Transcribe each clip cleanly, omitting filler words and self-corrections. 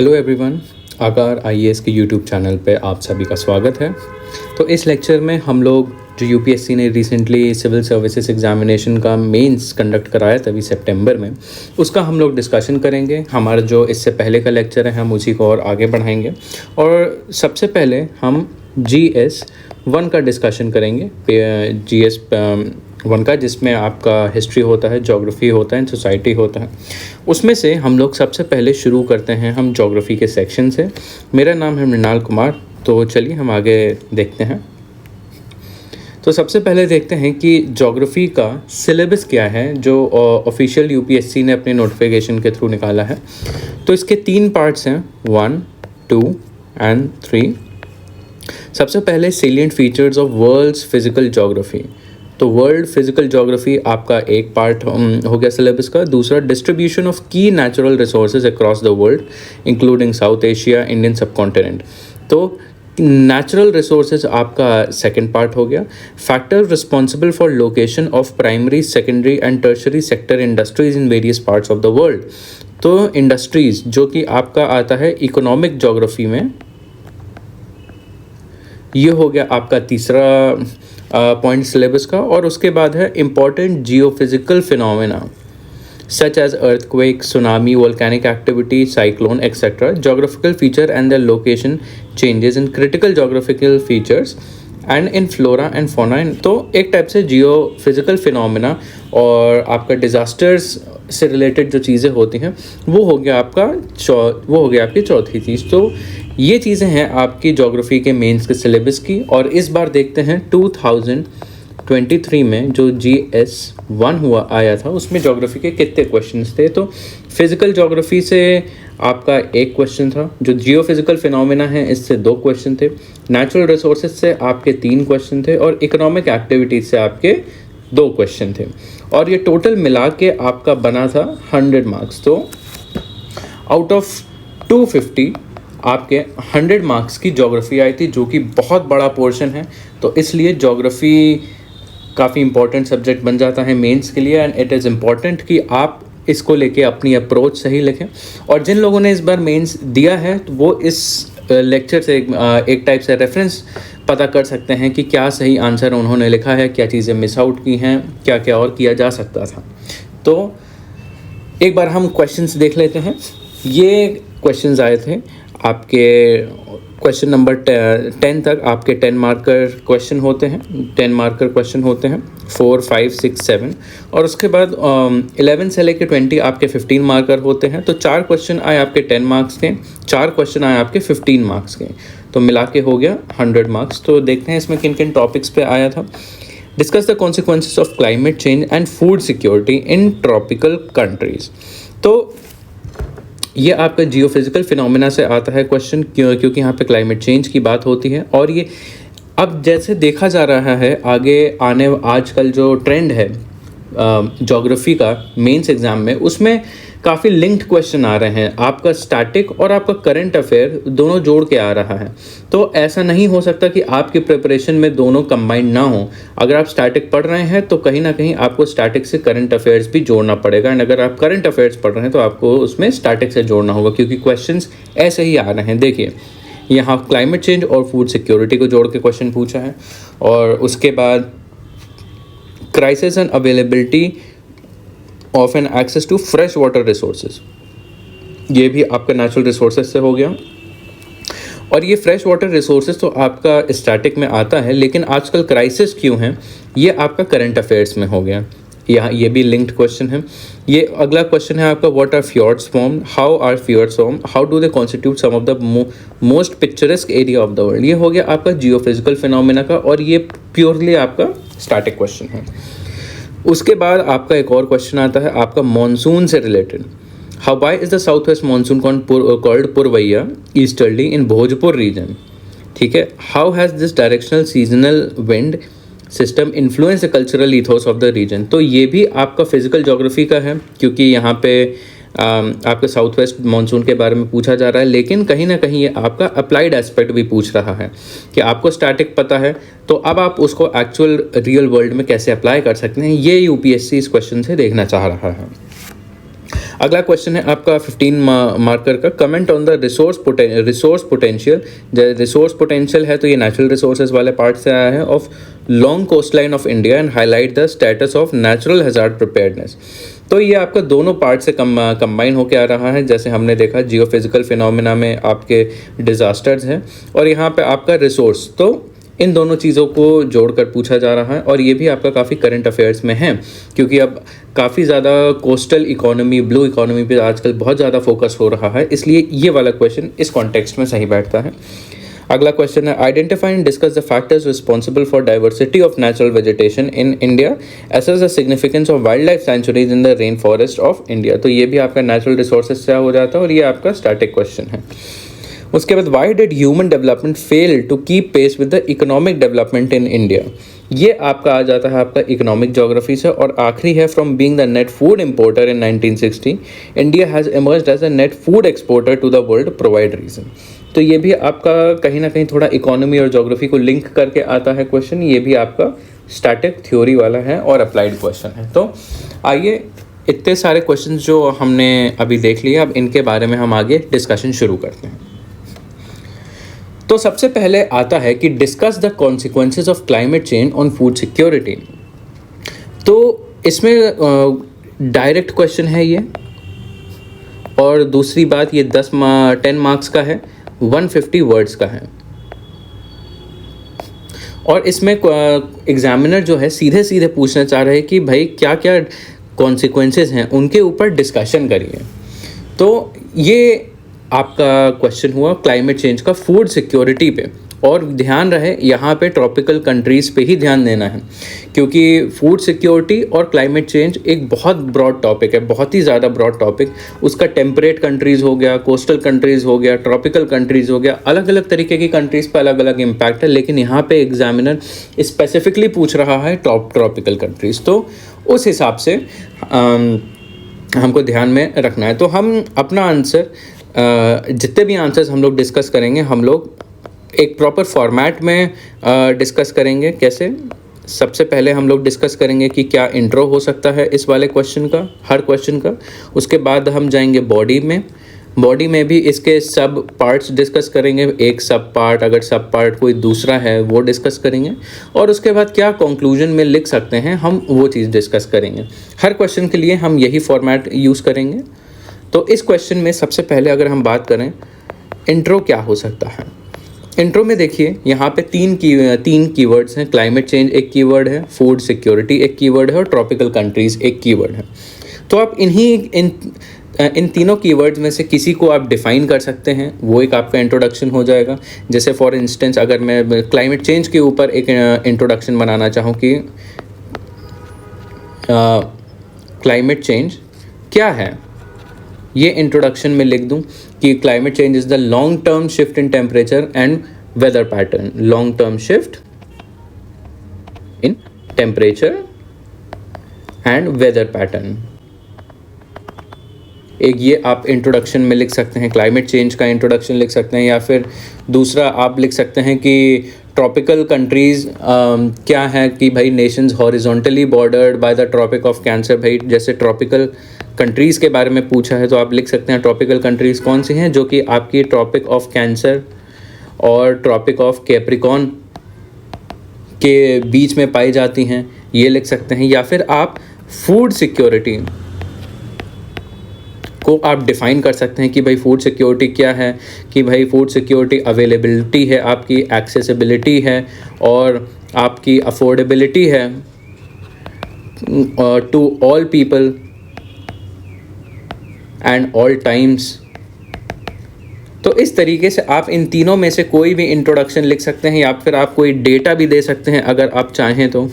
Hello everyone, आकार IAS के YouTube channel पे आप सभी का स्वागत है। तो इस लेक्चर में हम लोग जो यूपीएससी ने रिसेंटली सिविल सर्विसेज एग्जामिनेशन का मेंस कंडक्ट कराया तभी सितंबर में, उसका हम लोग डिस्कशन करेंगे। हमारा जो इससे पहले का लेक्चर है हम उसी को और आगे बढ़ाएंगे। और सबसे पहले हम GS 1 का डिस्कशन करेंगे। GS 1 का, जिसमें आपका हिस्ट्री होता है, ज्योग्राफी होता है, सोसाइटी होता है। उसमें से हम लोग सबसे पहले शुरू करते हैं हम ज्योग्राफी के सेक्शन से। मेरा नाम है मृणाल कुमार। तो चलिए हम आगे देखते हैं। तो सबसे पहले देखते हैं कि ज्योग्राफी का सिलेबस क्या है जो ऑफिशियल यूपीएससी ने अपने नोटिफिकेशन के थ्रू निकाला है। तो इसके 3 पार्ट्स हैं, 1, 2 एंड 3। सबसे पहले salient features of world's physical geography. तो वर्ल्ड फिजिकल ज्योग्राफी आपका एक पार्ट हो गया सिलेबस का। दूसरा, डिस्ट्रीब्यूशन ऑफ की natural resources across the world including South Asia, Indian subcontinent. तो नेचुरल रिसोर्सेज आपका सेकंड पार्ट हो गया। Factor responsible for location of primary, secondary and tertiary sector industries in various parts of the world. तो industries जो कि आपका आता है इकोनॉमिक ज्योग्राफी में, ये हो गया आपका तीसरा पॉइंट सिलेबस का। और उसके बाद है important geophysical phenomena such as earthquake, tsunami, volcanic activity, cyclone, etc. Geographical feature and their location changes in critical geographical features and in flora and fauna. तो एक टाइप से जियो फिजिकल फिनोमेना और आपका डिज़ास्टर्स से रिलेटेड जो चीज़ें होती हैं वो हो गया आपकी चौथी चीज़। तो ये चीज़ें हैं आपकी ज्योग्राफी के मेंस के सिलेबस की। और इस बार देखते हैं 2023 में जो GS 1 आया था उसमें ज्योग्राफी के कितने क्वेश्चंस थे। तो फिजिकल ज्योग्राफी से आपका एक क्वेश्चन था, जो जियो फिजिकल फिनोमेना है इससे 2 क्वेश्चन थे, नेचुरल रिसोर्सेज से आपके 3 क्वेश्चन थे और इकोनॉमिक एक्टिविटीज से आपके 2 क्वेश्चन थे। और ये टोटल मिला के आपका बना था 100 मार्क्स। तो आउट ऑफ 250 आपके 100 मार्क्स की ज्योग्राफी आई थी, जो कि बहुत बड़ा पोर्शन है। तो इसलिए ज्योग्राफी काफ़ी इंपॉर्टेंट सब्जेक्ट बन जाता है मेंस के लिए। एंड इट इज़ इम्पॉर्टेंट कि आप इसको लेके अपनी अप्रोच सही लिखें। और जिन लोगों ने इस बार मेंस दिया है तो वो इस लेक्चर से एक टाइप से रेफरेंस पता कर सकते हैं कि क्या सही आंसर उन्होंने लिखा है, क्या चीज़ें मिस आउट की हैं, क्या क्या और किया जा सकता था। तो एक बार हम क्वेश्चंस देख लेते हैं। ये क्वेश्चंस आए थे आपके क्वेश्चन नंबर 10 तक। आपके 10 मार्कर क्वेश्चन होते हैं, 10 मार्कर क्वेश्चन होते हैं 4, 5, 6, 7। और उसके बाद 11 से लेकर 20 आपके 15 मार्कर होते हैं। तो 4 क्वेश्चन आए आपके 10 मार्क्स के, 4 क्वेश्चन आए आपके 15 मार्क्स के। तो मिला के हो गया 100 मार्क्स। तो देखते हैं इसमें किन किन टॉपिक्स पे आया था। Discuss the consequences of climate change and food security in tropical countries. तो ये आपका जियोफिजिकल फिनोमेना से आता है क्वेश्चन, क्योंकि यहाँ पे क्लाइमेट चेंज की बात होती है। और ये अब जैसे देखा जा रहा है आगे आजकल जो ट्रेंड है ज्योग्राफी का मेंस एग्जाम में, उसमें काफ़ी लिंक्ड क्वेश्चन आ रहे हैं। आपका स्टैटिक और आपका करंट अफेयर दोनों जोड़ के आ रहा है। तो ऐसा नहीं हो सकता कि आपकी प्रिपरेशन में दोनों कंबाइंड ना हो। अगर आप स्टैटिक पढ़ रहे हैं तो कहीं ना कहीं आपको स्टैटिक से करंट अफेयर्स भी जोड़ना पड़ेगा। एंड अगर आप करंट अफेयर्स पढ़ रहे हैं तो आपको उसमें स्टैटिक से जोड़ना होगा, क्योंकि क्वेश्चंस ऐसे ही आ रहे हैं। देखिए यहाँ क्लाइमेट चेंज और फूड सिक्योरिटी को जोड़ के क्वेश्चन पूछा है। और उसके बाद crisis and availability of and access to fresh water resources, ये भी आपका नेचुरल रिसोर्सेज से हो गया। और ये फ्रेश वाटर रिसोर्सेज तो आपका स्टैटिक में आता है, लेकिन आजकल क्राइसिस क्यों है, ये आपका करंट अफेयर्स में हो गया। यहाँ ये भी लिंक्ड क्वेश्चन है। ये अगला क्वेश्चन है आपका, what are fjords form, how are fjords form, how do they constitute some of the most picturesque area of the world. ये हो गया आपका जियोफिजिकल फिनोमेना का, और ये प्योरली आपका स्टैटिक क्वेश्चन है। उसके बाद आपका एक और क्वेश्चन आता है आपका मॉनसून से related. How why is the south west monsoon called purvaiya easterly in Bhojpur region. ठीक है, how has this directional seasonal wind system influence the cultural ethos of the region. तो ये भी आपका फिजिकल ज्योग्राफी का है, क्योंकि यहाँ पे आपके साउथ वेस्ट मानसून के बारे में पूछा जा रहा है, लेकिन कहीं ना कहीं ये आपका अप्लाइड एस्पेक्ट भी पूछ रहा है कि आपको स्टैटिक पता है तो अब आप उसको एक्चुअल रियल वर्ल्ड में कैसे अप्लाई कर सकते हैं। ये यूपीएससी इस क्वेश्चन से देखना चाह रहा है। अगला क्वेश्चन है आपका 15 मार्कर का, comment on the resource potential. Resource potential है तो ये नेचुरल रिसोर्सेज वाले पार्ट से आया है, of long coast line of India and highlight the status of natural hazard preparedness. तो ये आपका दोनों पार्ट से कंबाइन होकर आ रहा है। जैसे हमने देखा जियोफिजिकल फिनोमिना में आपके डिजास्टर्स हैं और यहाँ पे आपका रिसोर्स, तो इन दोनों चीज़ों को जोड़कर पूछा जा रहा है। और ये भी आपका काफ़ी करंट अफेयर्स में है, क्योंकि अब काफ़ी ज़्यादा कोस्टल इकोनॉमी, ब्लू इकोनॉमी पे आजकल बहुत ज़्यादा फोकस हो रहा है, इसलिए ये वाला क्वेश्चन इस कॉन्टेक्स्ट में सही बैठता है। अगला क्वेश्चन है, identify and discuss the factors responsible for diversity of natural vegetation in India, assess the significance of wildlife sanctuaries in the rain forest of India. तो ये भी आपका नेचुरल रिसोर्सेज से हो जाता है और ये आपका स्टैटिक क्वेश्चन है। उसके बाद why did human development fail to keep pace with the economic development in India, ये आपका आ जाता है आपका इकोनॉमिक ज्योग्राफी से। और आखिरी है, from being the net food importer in 1960 India has emerged as a net food exporter to the world, provide region. तो ये भी आपका कहीं ना कहीं थोड़ा इकोनॉमी और ज्योग्राफी को लिंक करके आता है क्वेश्चन। ये भी आपका स्टैटिक थ्योरी वाला है और अप्लाइड क्वेश्चन है। तो आइए, इतने सारे क्वेश्चन जो हमने अभी देख लिए, अब इनके बारे में हम आगे डिस्कशन शुरू करते हैं। तो सबसे पहले आता है कि discuss the consequences of climate change on food security. तो इसमें डायरेक्ट क्वेश्चन है ये, और दूसरी बात ये 10 मार्क्स का है, 150 वर्ड्स का है। और इसमें एग्जामिनर जो है सीधे सीधे पूछना चाह रहे हैं कि भाई क्या क्या कॉन्सिक्वेंसेज हैं, उनके ऊपर डिस्कशन करिए। तो ये आपका क्वेश्चन हुआ क्लाइमेट चेंज का फूड सिक्योरिटी पे। और ध्यान रहे यहाँ पे ट्रॉपिकल कंट्रीज़ पे ही ध्यान देना है, क्योंकि फूड सिक्योरिटी और क्लाइमेट चेंज एक बहुत ब्रॉड टॉपिक है, बहुत ही ज़्यादा ब्रॉड टॉपिक। उसका टेम्परेट कंट्रीज़ हो गया, कोस्टल कंट्रीज़ हो गया, ट्रॉपिकल कंट्रीज़ हो गया, अलग अलग तरीके की कंट्रीज़ पे अलग अलग इम्पैक्ट है। लेकिन यहाँ पे एग्जामिनर स्पेसिफिकली पूछ रहा है ट्रॉपिकल कंट्रीज़, तो उस हिसाब से हमको ध्यान में रखना है। तो हम अपना आंसर, जितने भी आंसर्स हम लोग डिस्कस करेंगे, हम लोग एक प्रॉपर फॉर्मेट में डिस्कस करेंगे। कैसे? सबसे पहले हम लोग डिस्कस करेंगे कि क्या इंट्रो हो सकता है इस वाले क्वेश्चन का, हर क्वेश्चन का। उसके बाद हम जाएंगे बॉडी में भी इसके सब पार्ट्स डिस्कस करेंगे। एक सब पार्ट, अगर सब पार्ट कोई दूसरा है वो डिस्कस करेंगे। और उसके बाद क्या कंक्लूजन में लिख सकते हैं हम, वो चीज़ डिस्कस करेंगे। हर क्वेश्चन के लिए हम यही फॉर्मेट यूज़ करेंगे। तो इस क्वेश्चन में सबसे पहले अगर हम बात करें इंट्रो क्या हो सकता है, इंट्रो में देखिए यहाँ पे तीन कीवर्ड्स हैं। क्लाइमेट चेंज एक कीवर्ड है, फूड सिक्योरिटी एक कीवर्ड है, और ट्रॉपिकल कंट्रीज़ एक कीवर्ड है। तो आप इन तीनों कीवर्ड्स में से किसी को आप डिफ़ाइन कर सकते हैं, वो एक आपका इंट्रोडक्शन हो जाएगा। जैसे फॉर इंस्टेंस अगर मैं क्लाइमेट चेंज के ऊपर एक इंट्रोडक्शन बनाना चाहूँ कि क्लाइमेट चेंज क्या है, ये इंट्रोडक्शन में लिख दूं कि climate change is the long term shift in temperature and weather pattern. Long term shift in temperature and weather pattern, एक ये आप इंट्रोडक्शन में लिख सकते हैं, क्लाइमेट चेंज का इंट्रोडक्शन लिख सकते हैं। या फिर दूसरा आप लिख सकते हैं कि ट्रॉपिकल कंट्रीज़ क्या है, कि भाई nations horizontally bordered by the Tropic of Cancer. भाई जैसे ट्रॉपिकल कंट्रीज़ के बारे में पूछा है तो आप लिख सकते हैं ट्रॉपिकल कंट्रीज़ कौन सी हैं जो कि आपकी ट्रॉपिक ऑफ कैंसर और ट्रॉपिक ऑफ कैप्रिकॉन के बीच में पाई जाती हैं, ये लिख सकते हैं। या फिर आप फूड सिक्योरिटी को आप डिफ़ाइन कर सकते हैं कि भाई फूड सिक्योरिटी क्या है, कि भाई फूड सिक्योरिटी अवेलेबिलिटी है, आपकी एक्सेसिबिलिटी है और आपकी अफोर्डेबिलिटी है to all people and all times. तो इस तरीके से आप इन तीनों में से कोई भी इंट्रोडक्शन लिख सकते हैं, या फिर आप कोई डेटा भी दे सकते हैं अगर आप चाहें तो।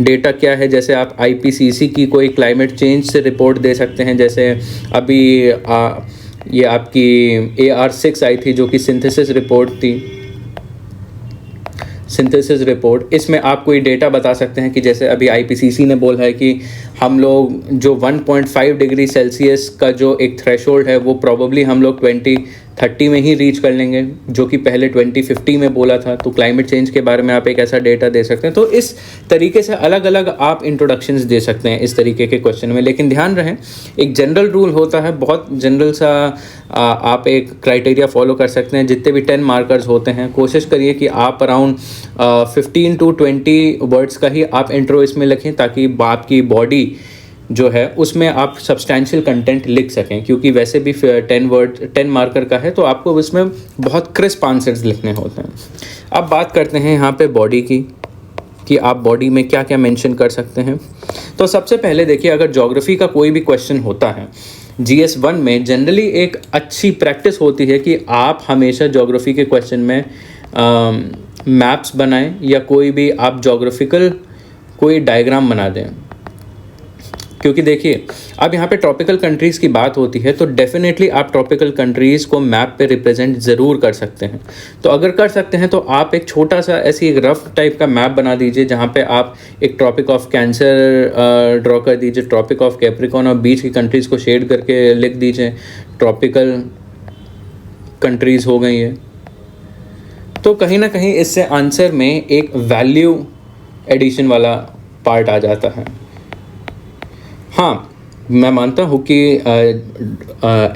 डेटा क्या है, जैसे आप आईपीसीसी की कोई क्लाइमेट चेंज से रिपोर्ट दे सकते हैं। जैसे अभी ये आपकी AR6 आई थी जो कि सिंथेसिस रिपोर्ट थी, सिंथेसिस रिपोर्ट। इसमें आप कोई डेटा बता सकते हैं कि जैसे अभी आईपीसीसी ने बोला है कि हम लोग जो 1.5 डिग्री सेल्सियस का जो एक थ्रेशोल्ड है वो प्रॉबली हम लोग 30 में ही रीच कर लेंगे, जो कि पहले 2050 में बोला था। तो क्लाइमेट चेंज के बारे में आप एक ऐसा डेटा दे सकते हैं। तो इस तरीके से अलग अलग आप इंट्रोडक्शंस दे सकते हैं इस तरीके के क्वेश्चन में। लेकिन ध्यान रहे, एक जनरल रूल होता है, बहुत जनरल सा आप एक क्राइटेरिया फॉलो कर सकते हैं। जितने भी 10 मार्कर्स होते हैं, कोशिश करिए कि आप अराउंड 15 to 20 वर्ड्स का ही आप इंट्रो इसमें लिखें, ताकि आपकी बॉडी जो है उसमें आप सब्सटैंशियल कंटेंट लिख सकें। क्योंकि वैसे भी 10 मार्कर का है, तो आपको उसमें बहुत क्रिस्प आंसर्स लिखने होते हैं। अब बात करते हैं यहाँ पे बॉडी की, कि आप बॉडी में क्या क्या मेंशन कर सकते हैं। तो सबसे पहले देखिए, अगर ज्योग्राफी का कोई भी क्वेश्चन होता है GS1 में, जनरली एक अच्छी प्रैक्टिस होती है कि आप हमेशा ज्योग्राफी के क्वेश्चन में मैप्स बनाएं, या कोई भी आप ज्योग्राफिकल कोई डायग्राम बना दें। क्योंकि देखिए, अब यहाँ पे ट्रॉपिकल कंट्रीज़ की बात होती है, तो डेफिनेटली आप ट्रॉपिकल कंट्रीज़ को मैप पे रिप्रेजेंट ज़रूर कर सकते हैं। तो अगर कर सकते हैं, तो आप एक छोटा सा ऐसी एक रफ टाइप का मैप बना दीजिए, जहाँ पे आप एक ट्रॉपिक ऑफ कैंसर ड्रॉ कर दीजिए, ट्रॉपिक ऑफ कैप्रिकॉर्न और बीच की कंट्रीज़ को शेड करके लिख दीजिए, ट्रॉपिकल कंट्रीज़ हो गई है। तो कहीं ना कहीं इससे आंसर में एक वैल्यू एडिशन वाला पार्ट आ जाता है। हाँ, मैं मानता हूँ कि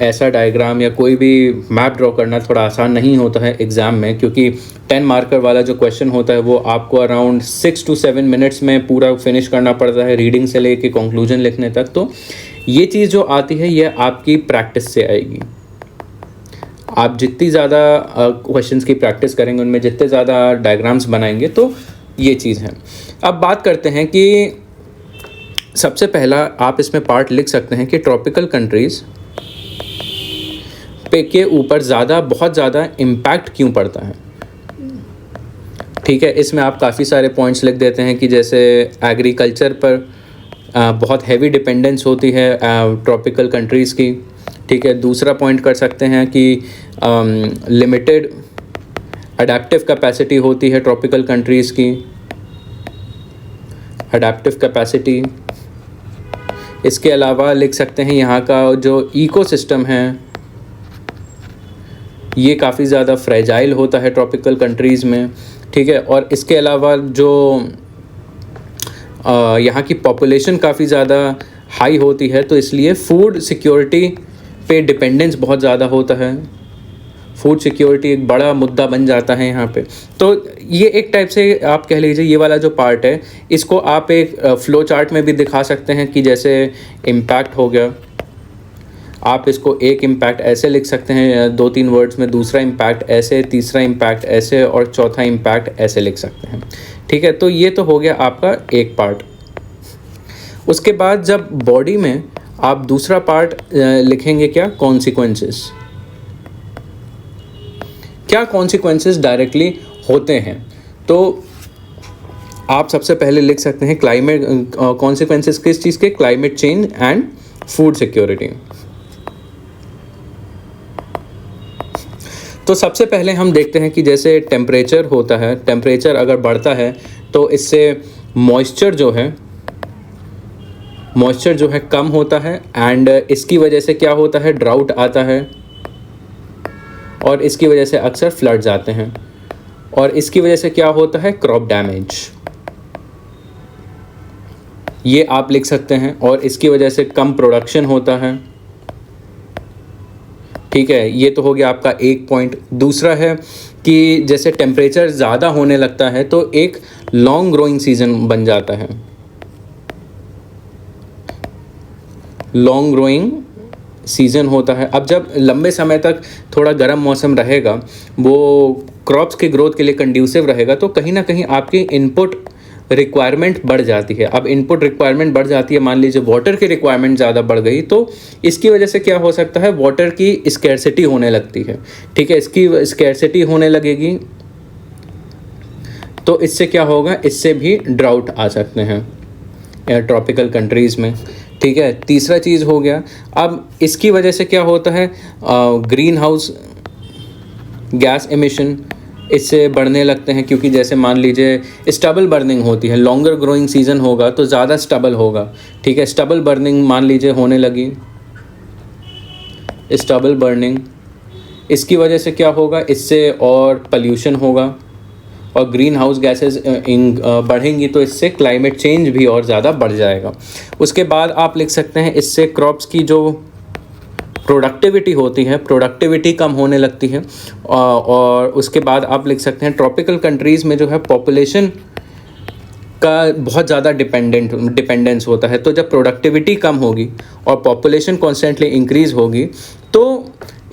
ऐसा डायग्राम या कोई भी मैप ड्रॉ करना थोड़ा आसान नहीं होता है एग्ज़ाम में, क्योंकि 10 मार्कर वाला जो क्वेश्चन होता है वो आपको अराउंड 6 to 7 मिनट्स में पूरा फिनिश करना पड़ता है, रीडिंग से लेके कंक्लूजन लिखने तक। तो ये चीज़ जो आती है, ये आपकी प्रैक्टिस से आएगी। आप जितनी ज़्यादा क्वेश्चंस की प्रैक्टिस करेंगे, उनमें जितने ज़्यादा डायग्राम्स बनाएंगे, तो ये चीज़ है। अब बात करते हैं कि सबसे पहला आप इसमें पार्ट लिख सकते हैं कि ट्रॉपिकल कंट्रीज़ पे के ऊपर बहुत ज़्यादा इम्पैक्ट क्यों पड़ता है। ठीक है, इसमें आप काफ़ी सारे पॉइंट्स लिख देते हैं कि जैसे एग्रीकल्चर पर बहुत हैवी डिपेंडेंस होती है ट्रॉपिकल कंट्रीज़ की। ठीक है, दूसरा पॉइंट कर सकते हैं कि लिमिटेड अडेप्टिव कैपेसिटी होती है ट्रॉपिकल कंट्रीज़ की, अडेप्टिव कैपेसिटी। इसके अलावा लिख सकते हैं यहाँ का जो इकोसिस्टम है, ये काफ़ी ज़्यादा फ्रेजाइल होता है ट्रॉपिकल कंट्रीज़ में। ठीक है, और इसके अलावा जो यहाँ की पॉपुलेशन काफ़ी ज़्यादा हाई होती है, तो इसलिए फूड सिक्योरिटी पे डिपेंडेंस बहुत ज़्यादा होता है। फूड सिक्योरिटी एक बड़ा मुद्दा बन जाता है यहाँ पे। तो ये एक टाइप से आप कह लीजिए, ये वाला जो पार्ट है, इसको आप एक फ्लो चार्ट में भी दिखा सकते हैं कि जैसे इम्पैक्ट हो गया, आप इसको एक इम्पैक्ट ऐसे लिख सकते हैं 2-3 वर्ड्स में, दूसरा इम्पैक्ट ऐसे, तीसरा इम्पैक्ट ऐसे, और चौथा इम्पैक्ट ऐसे लिख सकते हैं। ठीक है, तो ये तो हो गया आपका एक पार्ट। उसके बाद जब बॉडी में आप दूसरा पार्ट लिखेंगे, क्या कॉन्सिक्वेंसेस, क्या कॉन्सिक्वेंसेस डायरेक्टली होते हैं। तो आप सबसे पहले लिख सकते हैं क्लाइमेट कॉन्सिक्वेंसेस किस चीज़ के, climate change and food security. तो सबसे पहले हम देखते हैं कि जैसे टेम्परेचर होता है, टेम्परेचर अगर बढ़ता है तो इससे मॉइस्चर जो है कम होता है, एंड इसकी वजह से क्या होता है, ड्राउट आता है, और इसकी वजह से अक्सर फ्लड्स आते हैं, और इसकी वजह से क्या होता है, क्रॉप डैमेज। ये आप लिख सकते हैं, और इसकी वजह से कम प्रोडक्शन होता है। ठीक है, ये तो हो गया आपका एक पॉइंट। दूसरा है कि जैसे टेम्परेचर ज़्यादा होने लगता है तो एक लॉन्ग ग्रोइंग सीजन बन जाता है, लॉन्ग ग्रोइंग सीज़न होता है। अब जब लंबे समय तक थोड़ा गर्म मौसम रहेगा, वो क्रॉप्स के ग्रोथ के लिए कंड्यूसिव रहेगा, तो कहीं ना कहीं आपकी इनपुट रिक्वायरमेंट बढ़ जाती है। अब इनपुट रिक्वायरमेंट बढ़ जाती है, मान लीजिए वाटर की रिक्वायरमेंट ज़्यादा बढ़ गई, तो इसकी वजह से क्या हो सकता है, वाटर की स्कैर्सिटी होने लगती है। ठीक है, इसकी स्कैर्सिटी होने लगेगी, तो इससे क्या होगा, इससे भी ड्राउट आ सकते हैं ट्रॉपिकल कंट्रीज़ में। ठीक है, तीसरा चीज़ हो गया, अब इसकी वजह से क्या होता है, ग्रीन हाउस गैस एमिशन इससे बढ़ने लगते हैं, क्योंकि जैसे मान लीजिए स्टबल बर्निंग होती है, लॉन्गर ग्रोइंग सीजन होगा तो ज़्यादा स्टबल होगा। ठीक है, स्टबल बर्निंग मान लीजिए होने लगी, स्टबल बर्निंग, इसकी वजह से क्या होगा, इससे और पॉल्यूशन होगा और ग्रीन हाउस गैसेज बढ़ेंगी, तो इससे क्लाइमेट चेंज भी और ज़्यादा बढ़ जाएगा। उसके बाद आप लिख सकते हैं इससे क्रॉप्स की जो प्रोडक्टिविटी होती है, प्रोडक्टिविटी कम होने लगती है। और उसके बाद आप लिख सकते हैं ट्रॉपिकल कंट्रीज़ में जो है पॉपुलेशन का बहुत ज़्यादा डिपेंडेंस होता है। तो जब प्रोडक्टिविटी कम होगी और पॉपुलेशन कॉन्स्टेंटली इंक्रीज़ होगी तो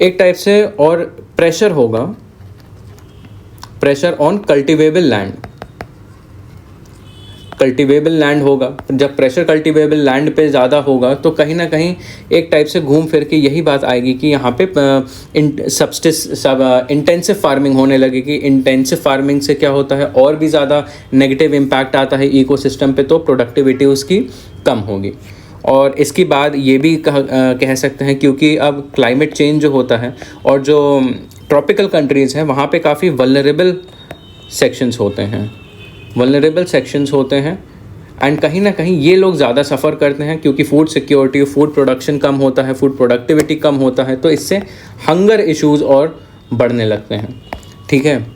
एक टाइप से और प्रेशर होगा, pressure on cultivable land, cultivable land होगा। जब प्रेशर कल्टिवेबल लैंड पे ज़्यादा होगा तो कहीं ना कहीं एक टाइप से घूम फिर के यही बात आएगी कि यहाँ पे इंटेंसिव फार्मिंग होने लगेगी। इंटेंसिव फार्मिंग से क्या होता है, और भी ज़्यादा नेगेटिव इम्पैक्ट आता है इकोसिस्टम पे, तो प्रोडक्टिविटी उसकी कम होगी। और इसके बाद ये भी कह सकते हैं क्योंकि अब क्लाइमेट चेंज जो होता है और जो ट्रॉपिकल कंट्रीज़ हैं वहाँ पे काफ़ी वल्नरेबल सेक्शंस होते हैं, वल्नरेबल सेक्शंस होते हैं एंड कहीं ना कहीं ये लोग ज़्यादा सफ़र करते हैं क्योंकि फूड सिक्योरिटी, फूड प्रोडक्शन कम होता है, फूड प्रोडक्टिविटी कम होता है, तो इससे हंगर इश्यूज़ और बढ़ने लगते हैं। ठीक है,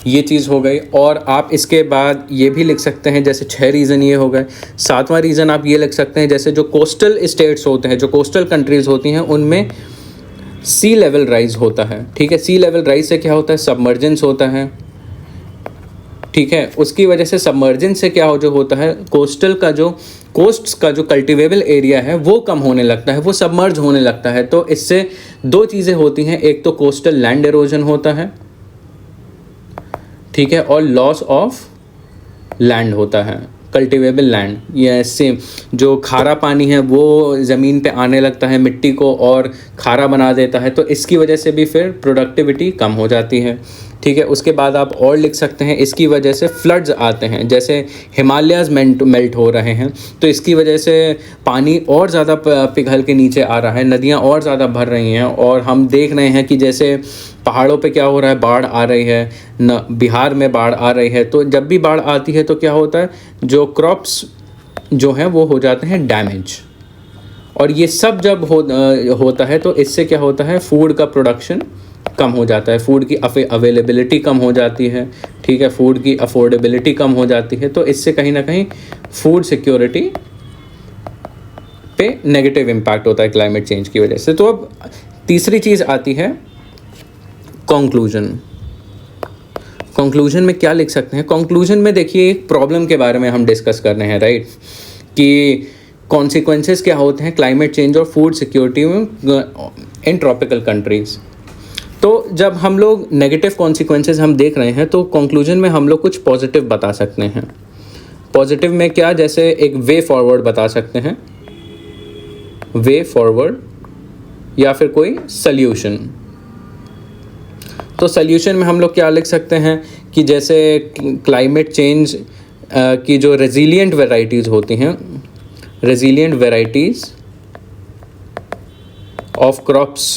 ये चीज़ हो गई। और आप इसके बाद ये भी लिख सकते हैं, जैसे 6 रीज़न ये हो गए। 7वां रीज़न आप ये लिख सकते हैं, जैसे जो कोस्टल स्टेट्स होते हैं, जो कोस्टल कंट्रीज़ होती हैं, उनमें सी लेवल राइज होता है। ठीक है, सी लेवल राइज से क्या होता है, सबमर्जेंस होता है। ठीक है, उसकी वजह से सबमर्जेंस से क्या हो जो होता है, कोस्टल का जो कोस्ट्स का जो कल्टिवेबल एरिया है वो कम होने लगता है, वो सबमर्ज होने लगता है। तो इससे 2 चीज़ें होती हैं, एक तो कोस्टल लैंड एरोजन होता है, ठीक है, और लॉस ऑफ लैंड होता है, कल्टिवेबल लैंड। ये सेम जो खारा पानी है वो ज़मीन पे आने लगता है, मिट्टी को और खारा बना देता है, तो इसकी वजह से भी फिर प्रोडक्टिविटी कम हो जाती है। ठीक है, उसके बाद आप और लिख सकते हैं, इसकी वजह से फ्लड्स आते हैं, जैसे हिमालयाज़ मेल्ट हो रहे हैं तो इसकी वजह से पानी और ज़्यादा पिघल के नीचे आ रहा है, नदियाँ और ज़्यादा भर रही हैं। और हम देख रहे हैं कि जैसे पहाड़ों पे क्या हो रहा है, बाढ़ आ रही है न, बिहार में बाढ़ आ रही है। तो जब भी बाढ़ आती है तो क्या होता है, जो क्रॉप्स जो हैं वो हो जाते हैं डैमेज। और ये सब जब होता है तो इससे क्या होता है, फूड का प्रोडक्शन कम हो जाता है, फूड की अवेलेबिलिटी कम हो जाती है। ठीक है, फूड की अफोर्डेबिलिटी कम हो जाती है, तो इससे कहीं ना कहीं फूड सिक्योरिटी पे नेगेटिव इम्पैक्ट होता है क्लाइमेट चेंज की वजह से। तो अब तीसरी चीज़ आती है कंक्लूजन। कंक्लूजन में क्या लिख सकते हैं, कंक्लूजन में देखिए एक प्रॉब्लम के बारे में हम डिस्कस कर रहे हैं, राइट, कि कॉन्सिक्वेंसेस क्या होते हैं क्लाइमेट चेंज और फूड सिक्योरिटी में इन ट्रॉपिकल कंट्रीज़। तो जब हम लोग नेगेटिव कॉन्सिक्वेंसेस हम देख रहे हैं तो कंक्लूजन में हम लोग कुछ पॉजिटिव बता सकते हैं। पॉजिटिव में क्या, जैसे एक वे फॉरवर्ड बता सकते हैं, वे फॉरवर्ड, या फिर कोई सल्यूशन। तो सल्यूशन में हम लोग क्या लिख सकते हैं कि जैसे क्लाइमेट चेंज की जो रेजिलिएंट वेराइटीज़ होती हैं, रेजिलिएंट वेराइटीज़ ऑफ क्रॉप्स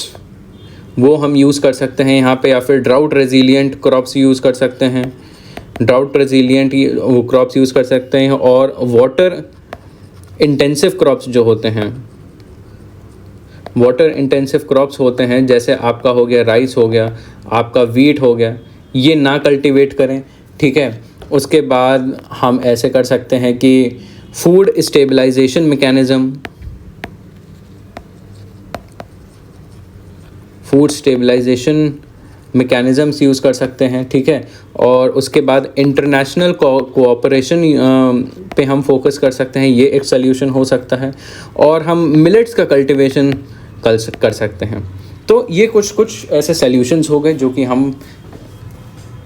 वो हम यूज़ कर सकते हैं यहाँ पे, या फिर ड्राउट रेजिलिएंट क्रॉप्स यूज़ कर सकते हैं, ड्राउट रेजिलिएंट क्रॉप्स यूज़ कर सकते हैं। और वाटर इंटेंसिव क्रॉप्स जो होते हैं, वाटर इंटेंसिव क्रॉप्स होते हैं, जैसे आपका हो गया राइस हो गया, आपका वीट हो गया, ये ना कल्टीवेट करें। ठीक है, उसके बाद हम ऐसे कर सकते हैं कि food stabilisation mechanism, food stabilisation mechanisms use कर सकते हैं। ठीक है, और उसके बाद इंटरनेशनल कोऑपरेशन पे हम फोकस कर सकते हैं, ये एक सल्यूशन हो सकता है। और हम मिलेट्स का कल्टीवेशन कर सकते हैं। तो ये कुछ ऐसे सल्यूशंस हो गए जो कि हम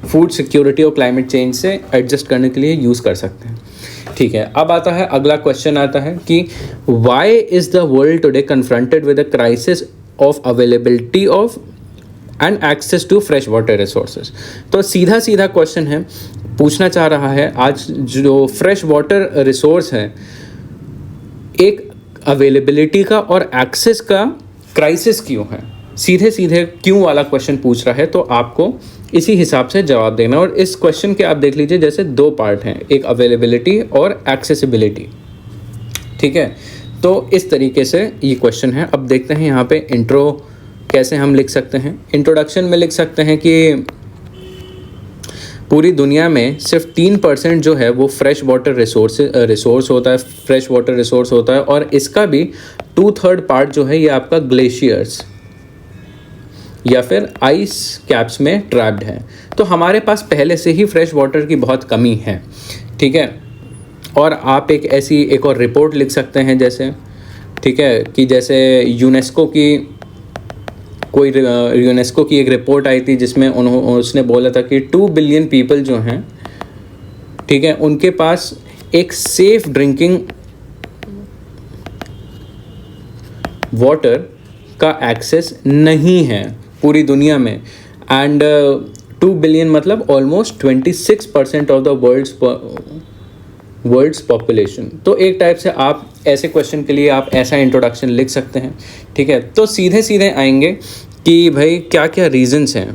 फूड सिक्योरिटी और क्लाइमेट चेंज से एडजस्ट करने के लिए यूज़ कर सकते हैं। ठीक है, अब आता है अगला क्वेश्चन आता है कि why is the world today confronted with the crisis of availability of and access to fresh water resources. तो सीधा क्वेश्चन है, पूछना चाह रहा है आज जो फ्रेश वाटर रिसोर्स है, एक अवेलेबिलिटी का और एक्सेस का क्राइसिस क्यों है, सीधे क्यों वाला क्वेश्चन पूछ रहा है। तो आपको इसी हिसाब से जवाब देना। और इस क्वेश्चन के आप देख लीजिए जैसे 2 पार्ट हैं, एक अवेलेबिलिटी और एक्सेसिबिलिटी। ठीक है, तो इस तरीके से ये क्वेश्चन है। अब देखते हैं यहाँ पे इंट्रो कैसे हम लिख सकते हैं? इंट्रोडक्शन में लिख सकते हैं कि पूरी दुनिया में सिर्फ 3% जो है वो फ्रेश वाटर रिसोर्स होता है, फ्रेश वाटर रिसोर्स होता है, और इसका भी 2/3 पार्ट जो है ये आपका ग्लेशियर्स या फिर आइस कैप्स में ट्रैप्ड है। तो हमारे पास पहले से ही फ्रेश वाटर की बहुत कमी है, ठीक है। और आप एक और रिपोर्ट लिख सकते हैं जैसे, ठीक है, कि जैसे यूनेस्को की एक रिपोर्ट आई थी जिसमें उसने बोला था कि 2 बिलियन पीपल जो हैं, ठीक है, उनके पास एक सेफ ड्रिंकिंग वाटर का एक्सेस नहीं है पूरी दुनिया में। एंड 2 बिलियन मतलब almost 26% of the world's population. तो एक टाइप से आप ऐसे क्वेश्चन के लिए आप ऐसा इंट्रोडक्शन लिख सकते हैं, ठीक है। तो सीधे सीधे आएंगे कि भाई क्या क्या रीजंस हैं।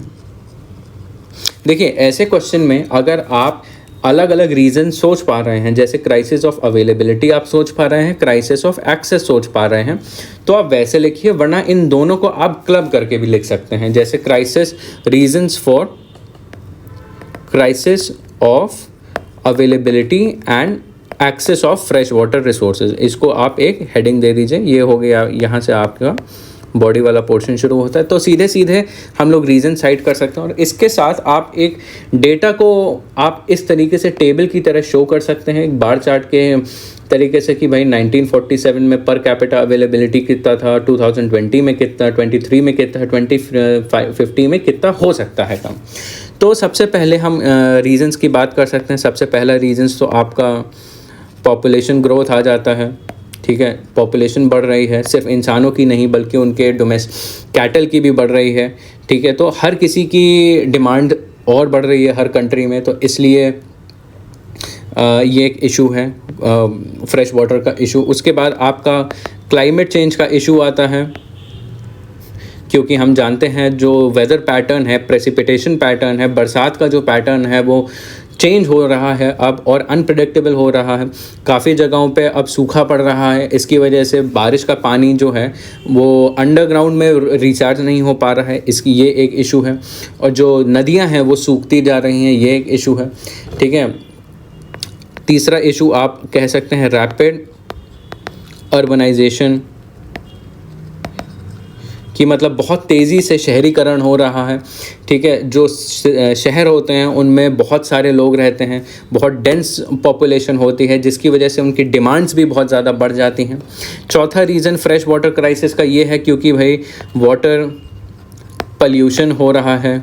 देखिए, ऐसे क्वेश्चन में अगर आप अलग अलग रीज़न सोच पा रहे हैं, जैसे क्राइसिस ऑफ अवेलेबिलिटी आप सोच पा रहे हैं, क्राइसिस ऑफ एक्सेस सोच पा रहे हैं, तो आप वैसे लिखिए, वरना इन दोनों को आप क्लब करके भी लिख सकते हैं। जैसे crisis, reasons for crisis of availability and access of fresh water resources, इसको आप एक हेडिंग दे दीजिए। ये हो गया, यहाँ से आपका बॉडी वाला पोर्शन शुरू होता है। तो सीधे सीधे हम लोग रीज़न साइड कर सकते हैं, और इसके साथ आप एक डेटा को आप इस तरीके से टेबल की तरह शो कर सकते हैं, एक बार चार्ट के तरीके से, कि भाई 1947 में पर कैपिटा अवेलेबिलिटी कितना था, 2020 में कितना, 23 में कितना, 2050 में कितना हो सकता है कम। तो सबसे पहले हम रीजंस की बात कर सकते हैं। सबसे पहला रीजंस तो आपका पॉपुलेशन ग्रोथ आ जाता है, ठीक है। पॉपुलेशन बढ़ रही है, सिर्फ इंसानों की नहीं बल्कि उनके कैटल की भी बढ़ रही है, ठीक है। तो हर किसी की डिमांड और बढ़ रही है हर कंट्री में, तो इसलिए ये एक इशू है, फ्रेश वाटर का इशू। उसके बाद आपका क्लाइमेट चेंज का इशू आता है, क्योंकि हम जानते हैं जो वेदर पैटर्न है, प्रेसिपिटेशन पैटर्न है, बरसात का जो पैटर्न है वो चेंज हो रहा है अब, और अनप्रेडिक्टेबल हो रहा है। काफ़ी जगहों पे अब सूखा पड़ रहा है, इसकी वजह से बारिश का पानी जो है वो अंडरग्राउंड में रिचार्ज नहीं हो पा रहा है, इसकी ये एक इशू है। और जो नदियां हैं वो सूखती जा रही हैं, ये एक इशू है, ठीक है। तीसरा इशू आप कह सकते हैं रैपिड अर्बनाइजेशन, कि मतलब बहुत तेज़ी से शहरीकरण हो रहा है, ठीक है। जो शहर होते हैं उनमें बहुत सारे लोग रहते हैं, बहुत डेंस पॉपुलेशन होती है, जिसकी वजह से उनकी डिमांड्स भी बहुत ज़्यादा बढ़ जाती हैं। चौथा रीज़न फ्रेश वाटर क्राइसिस का ये है क्योंकि भाई वाटर पल्यूशन हो रहा है,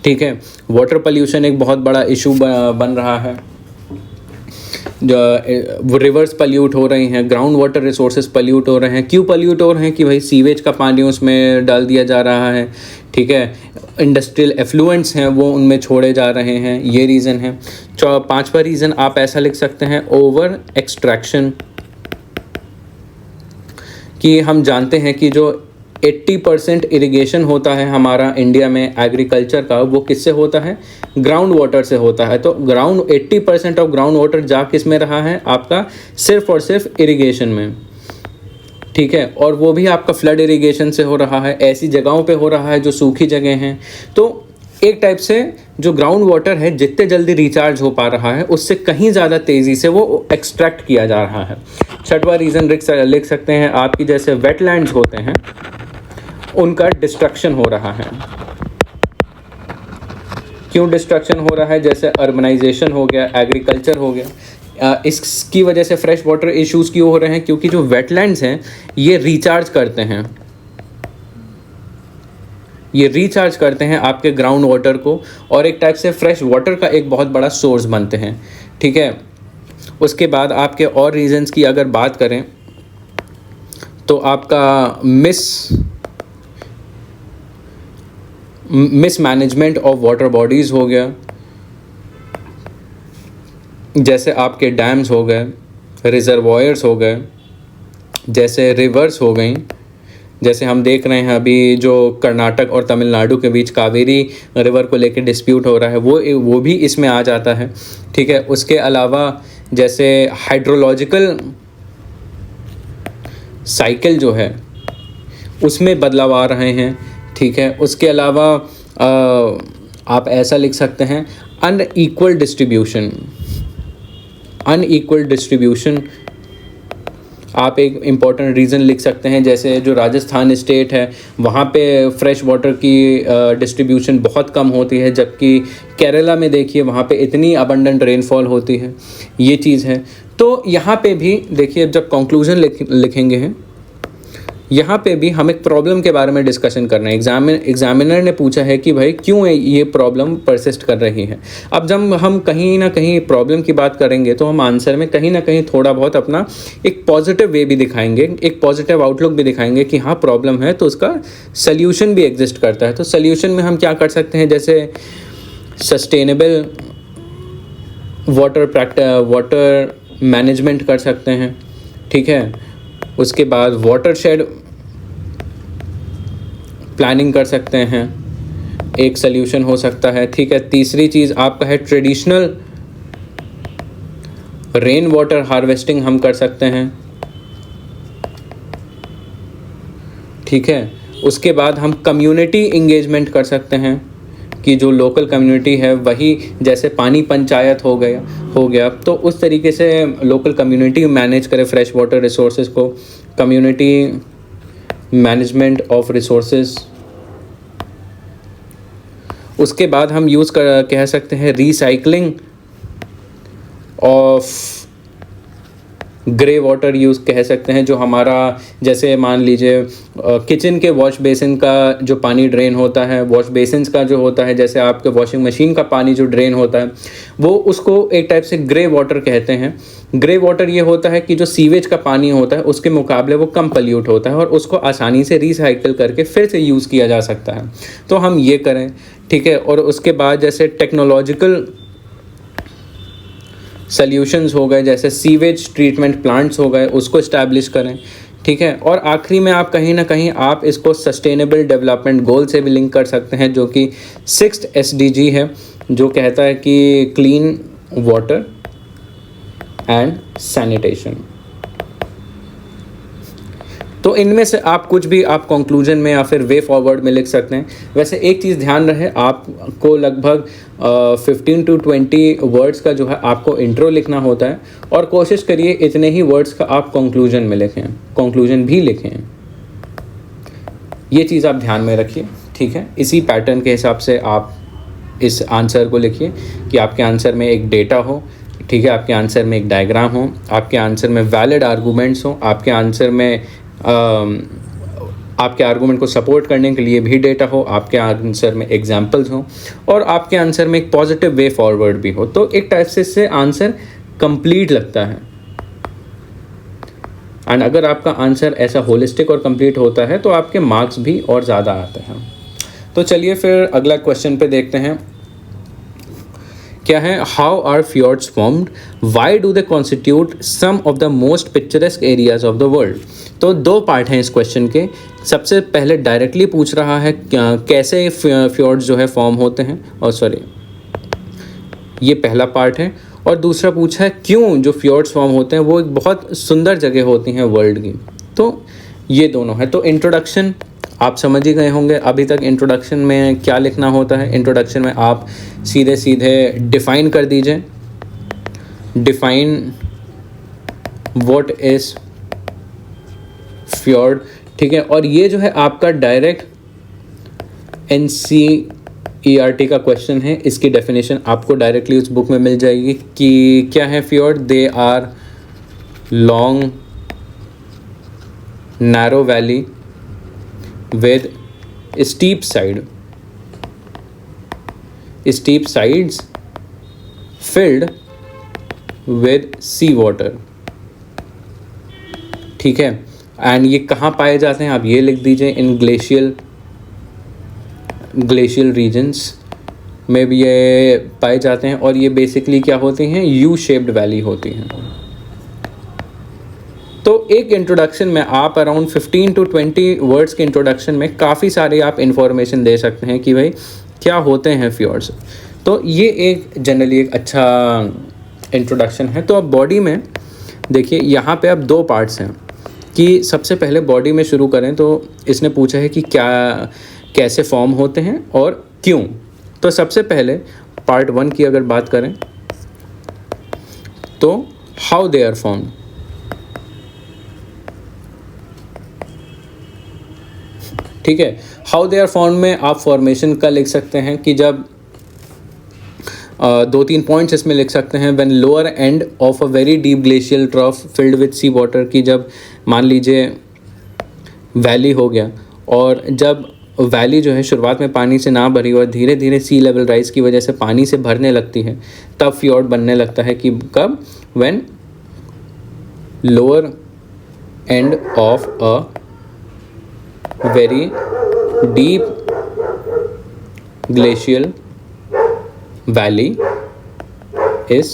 ठीक है। वाटर पल्यूशन एक बहुत बड़ा इशू बन रहा है। वो रिवर्स पल्यूट हो रही हैं, ग्राउंड वाटर रिसोर्सेज पल्यूट हो रहे हैं। क्यों पल्यूट हो रहे हैं? कि भाई सीवेज का पानी उसमें डाल दिया जा रहा है, ठीक है। इंडस्ट्रियल एफ्लुएंट्स हैं वो उनमें छोड़े जा रहे हैं, ये रीज़न है। पांचवा रीज़न आप ऐसा लिख सकते हैं ओवर एक्सट्रैक्शन, कि हम जानते हैं कि जो 80% इरिगेशन होता है हमारा इंडिया में एग्रीकल्चर का, वो किससे होता है? ग्राउंड वाटर से होता है। तो 80% ऑफ ग्राउंड वाटर जा किस में रहा है? आपका सिर्फ और सिर्फ इरिगेशन में, ठीक है। और वो भी आपका फ्लड इरिगेशन से हो रहा है, ऐसी जगहों पे हो रहा है जो सूखी जगह हैं। तो एक टाइप से जो ग्राउंड वाटर है जितने जल्दी रिचार्ज हो पा रहा है उससे कहीं ज़्यादा तेज़ी से वो एक्सट्रैक्ट किया जा रहा है। छठवां रीज़न लिख सकते हैं आपकी, जैसे वेटलैंड्स होते हैं उनका डिस्ट्रक्शन हो रहा है। क्यों डिस्ट्रक्शन हो रहा है? जैसे अर्बनाइजेशन हो गया, एग्रीकल्चर हो गया, इसकी वजह से फ्रेश वाटर इश्यूज़ क्यों हो रहे हैं? क्योंकि जो वेटलैंड्स हैं ये रिचार्ज करते हैं, ये रिचार्ज करते हैं आपके ग्राउंड वाटर को, और एक टाइप से फ्रेश वाटर का एक बहुत बड़ा सोर्स बनते हैं, ठीक है। उसके बाद आपके और रीजंस की अगर बात करें तो आपका मिसमैनेजमेंट ऑफ वाटर बॉडीज़ हो गया, जैसे आपके डैम्स हो गए, रिजर्वॉयर्स हो गए, जैसे रिवर्स हो गई। जैसे हम देख रहे हैं अभी जो कर्नाटक और तमिलनाडु के बीच कावेरी रिवर को लेकर डिस्प्यूट हो रहा है, वो भी इसमें आ जाता है, ठीक है। उसके अलावा जैसे हाइड्रोलॉजिकल साइकिल जो है उसमें बदलाव आ रहे हैं, ठीक है। उसके अलावा आप ऐसा लिख सकते हैं अनइक्वल डिस्ट्रीब्यूशन। अनइक्वल डिस्ट्रीब्यूशन आप एक इम्पॉर्टेंट रीज़न लिख सकते हैं, जैसे जो राजस्थान स्टेट है वहाँ पे फ्रेश वाटर की डिस्ट्रीब्यूशन बहुत कम होती है, जबकि केरला में देखिए वहाँ पे इतनी अबंडेंट रेनफॉल होती है, ये चीज़ है। तो यहाँ पे भी देखिए जब कंक्लूजन लिखेंगे हैं, यहाँ पे भी हम एक प्रॉब्लम के बारे में डिस्कशन कर रहे हैं। एग्जामिनर ने पूछा है कि भाई क्यों ये प्रॉब्लम परसिस्ट कर रही है। अब जब हम कहीं ना कहीं प्रॉब्लम की बात करेंगे तो हम आंसर में कहीं ना कहीं थोड़ा बहुत अपना एक पॉजिटिव वे भी दिखाएंगे, एक पॉजिटिव आउटलुक भी दिखाएंगे कि हाँ प्रॉब्लम है तो उसका सल्यूशन भी एग्जिस्ट करता है। तो सल्यूशन में हम क्या कर सकते हैं, जैसे सस्टेनेबल वाटर मैनेजमेंट कर सकते हैं, ठीक है। उसके बाद वाटरशेड प्लानिंग कर सकते हैं, एक सल्यूशन हो सकता है, ठीक है। तीसरी चीज़ आपका है ट्रेडिशनल रेन वाटर हार्वेस्टिंग हम कर सकते हैं, ठीक है। उसके बाद हम कम्युनिटी इंगेजमेंट कर सकते हैं कि जो लोकल कम्युनिटी है वही, जैसे पानी पंचायत हो गया तो उस तरीके से लोकल कम्युनिटी मैनेज करे फ्रेश वाटर रिसोर्सेज को, कम्युनिटी मैनेजमेंट ऑफ रिसोर्सेज। उसके बाद हम कह सकते हैं recycling of grey water use कह सकते हैं, जो हमारा जैसे मान लीजिए किचन के वॉश बेसिन का जो पानी ड्रेन होता है, वॉश बेसिन्स का जो होता है, जैसे आपके वॉशिंग मशीन का पानी जो ड्रेन होता है वो उसको एक टाइप से ग्रे वाटर कहते हैं। ग्रे वाटर ये होता है कि जो सीवेज का पानी होता है उसके मुकाबले वो कम पल्यूट होता है और उसको आसानी से रिसाइकिल करके फिर से यूज़ किया जा सकता है। तो हम ये करें, ठीक है। और उसके बाद जैसे टेक्नोलॉजिकल सॉल्यूशंस हो गए, जैसे सीवेज ट्रीटमेंट प्लांट्स हो गए, उसको इस्टेब्लिश करें, ठीक है। और आखिरी में आप कहीं ना कहीं आप इसको सस्टेनेबल डेवलपमेंट गोल से भी लिंक कर सकते हैं, जो कि 6th SDG है, जो कहता है कि क्लीन वाटर एंड सैनिटेशन। तो इनमें से आप कुछ भी आप कंक्लूजन में या फिर वे फॉरवर्ड में लिख सकते हैं। वैसे एक चीज़ ध्यान रहे, आपको लगभग 15 to 20 वर्ड्स का जो है आपको इंट्रो लिखना होता है, और कोशिश करिए इतने ही वर्ड्स का आप कंक्लूजन में लिखें, कंक्लूजन भी लिखें। ये चीज़ आप ध्यान में रखिए, ठीक है। इसी पैटर्न के हिसाब से आप इस आंसर को लिखिए कि आपके आंसर में एक डेटा हो, ठीक है, आपके आंसर में एक डायग्राम हो, आपके आंसर में वैलिड आर्गूमेंट्स हो, आपके आंसर में आपके आर्गूमेंट को सपोर्ट करने के लिए भी डेटा हो, आपके आंसर में एग्जांपल्स हो, और आपके आंसर में एक पॉजिटिव वे फॉरवर्ड भी हो। तो एक टाइप से इससे आंसर कंप्लीट लगता है। एंड अगर आपका आंसर ऐसा होलिस्टिक और कंप्लीट होता है तो आपके मार्क्स भी और ज़्यादा आते हैं। तो चलिए फिर अगला क्वेश्चन पे देखते हैं, क्या है, how are fjords formed, why do they constitute some of the most picturesque areas of the world. तो दो पार्ट हैं इस क्वेश्चन के। सबसे पहले डायरेक्टली पूछ रहा है कैसे फ्योर्ड्स जो है फॉर्म होते हैं, और सॉरी ये पहला पार्ट है, और दूसरा पूछा है क्यों जो फ्योर्ड्स फॉर्म होते हैं वो एक बहुत सुंदर जगह होती हैं वर्ल्ड की। तो ये दोनों है। तो इंट्रोडक्शन आप समझ ही गए होंगे अभी तक इंट्रोडक्शन में क्या लिखना होता है। इंट्रोडक्शन में आप सीधे सीधे डिफ़ाइन कर दीजिए, डिफ़ाइन व्हाट इज़ फ्योर्ड, ठीक है। और ये जो है आपका डायरेक्ट NCERT का क्वेश्चन है, इसकी डेफिनेशन आपको डायरेक्टली उस बुक में मिल जाएगी कि क्या है fjord. They are long narrow valley with steep sides filled with sea water, ठीक है। एंड ये कहाँ पाए जाते हैं आप ये लिख दीजिए, इन ग्लेशियल रीजन्स में भी ये पाए जाते हैं, और ये बेसिकली क्या होती हैं, यू शेप्ड वैली होती हैं। तो एक इंट्रोडक्शन में आप अराउंड 15 to 20 वर्ड्स के इंट्रोडक्शन में काफ़ी सारे आप इन्फॉर्मेशन दे सकते हैं कि भाई क्या होते हैं फ्योर्ड्स। तो ये एक जनरली एक अच्छा इंट्रोडक्शन है। तो अब बॉडी में देखिए यहाँ पे अब दो पार्ट्स हैं, कि सबसे पहले बॉडी में शुरू करें तो इसने पूछा है कि क्या कैसे फॉर्म होते हैं और क्यों। तो सबसे पहले पार्ट 1 की अगर बात करें तो हाउ दे आर फॉर्म। ठीक है, हाउ दे आर फॉर्म में आप फॉर्मेशन का लिख सकते हैं कि जब 2-3 पॉइंट्स इसमें लिख सकते हैं। When lower end of a very deep glacial trough filled with sea water, की जब मान लीजिए वैली हो गया और जब वैली जो है शुरुआत में पानी से ना भरी और धीरे धीरे सी लेवल राइज की वजह से पानी से भरने लगती है, तब फ्योर्ड बनने लगता है। कि कब? When lower end of a very deep glacial valley is